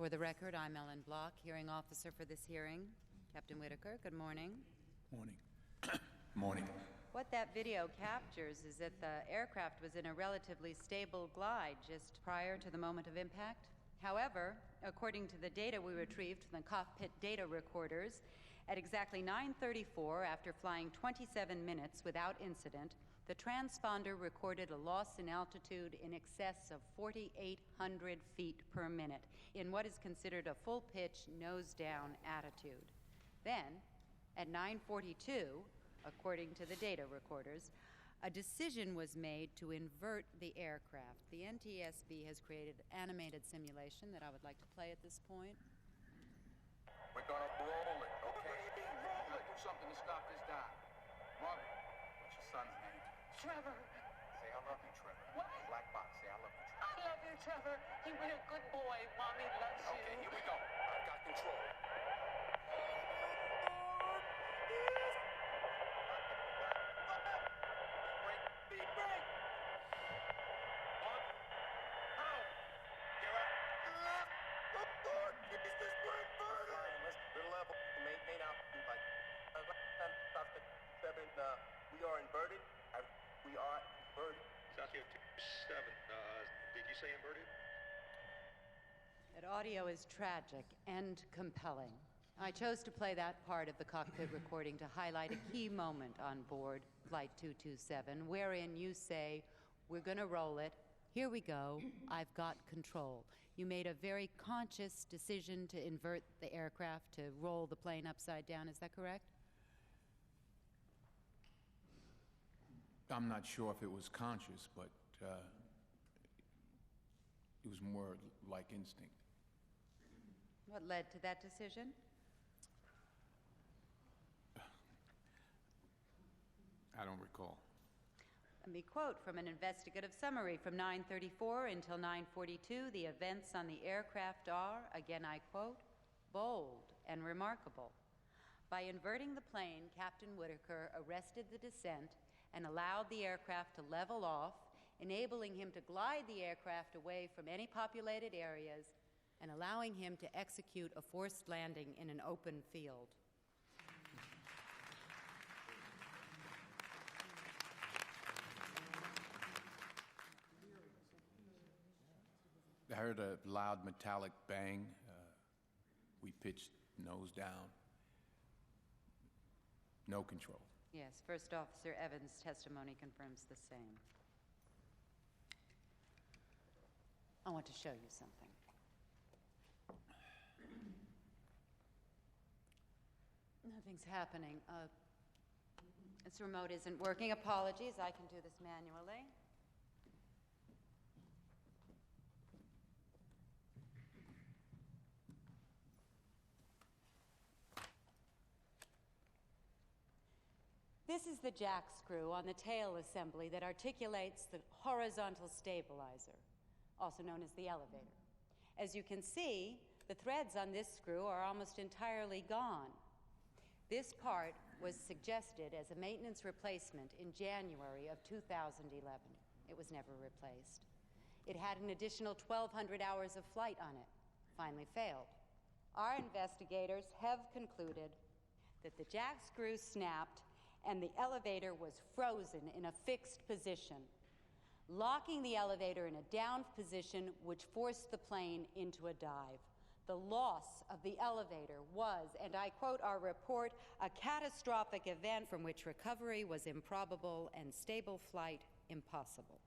For the record, I'm Ellen Block, hearing officer for this hearing. Captain Whitaker, good morning. Morning. Morning. What that video captures is that the aircraft was in a relatively stable glide just prior to the moment of impact. However, according to the data we retrieved from the cockpit data recorders, at exactly 9:34, after flying 27 minutes without incident, the transponder recorded a loss in altitude in excess of 4,800 feet per minute in what is considered a full-pitch, nose-down attitude. Then, at 9:42, according to the data recorders, a decision was made to invert the aircraft. The NTSB has created an animated simulation that I would like to play at this point. We're gonna roll it, okay? Roll it. Do something to stop this dive. Marvin, what's your son's name? Trevor. Say I love you, Trevor. What? Black box, say I love you, Trevor. I love you, Trevor. You've been a good boy. Mommy loves you. Okay, here we go. I've got control. Break. On. Out. You're out. Left. Is this plane burning? Little level. Maintain altitude. Like. We are inverted. We are inverted. South here 27. Did you say inverted? That audio is tragic and compelling. I chose to play that part of the cockpit recording to highlight a key moment on board Flight 227, wherein you say, "We're going to roll it. Here we go. I've got control." You made a very conscious decision to invert the aircraft, to roll the plane upside down. Is that correct? I'm not sure if it was conscious, but it was more like instinct. What led to that decision? I don't recall. Let me quote from an investigative summary from 9:34 until 9:42. The events on the aircraft are, again I quote, bold and remarkable. By inverting the plane, Captain Whitaker arrested the descent and allowed the aircraft to level off, enabling him to glide the aircraft away from any populated areas and allowing him to execute a forced landing in an open field. I heard a loud metallic bang. We pitched nose down. No control. Yes, First Officer Evans' testimony confirms the same. I want to show you something. Nothing's happening. This remote isn't working. Apologies, I can do this manually. This is the jack screw on the tail assembly that articulates the horizontal stabilizer, also known as the elevator. As you can see, the threads on this screw are almost entirely gone. This part was suggested as a maintenance replacement in January of 2011. It was never replaced. It had an additional 1,200 hours of flight on it, finally failed. Our investigators have concluded that the jack screw snapped and the elevator was frozen in a fixed position, locking the elevator in a down position which forced the plane into a dive. The loss of the elevator was, and I quote our report, a catastrophic event from which recovery was improbable and stable flight impossible.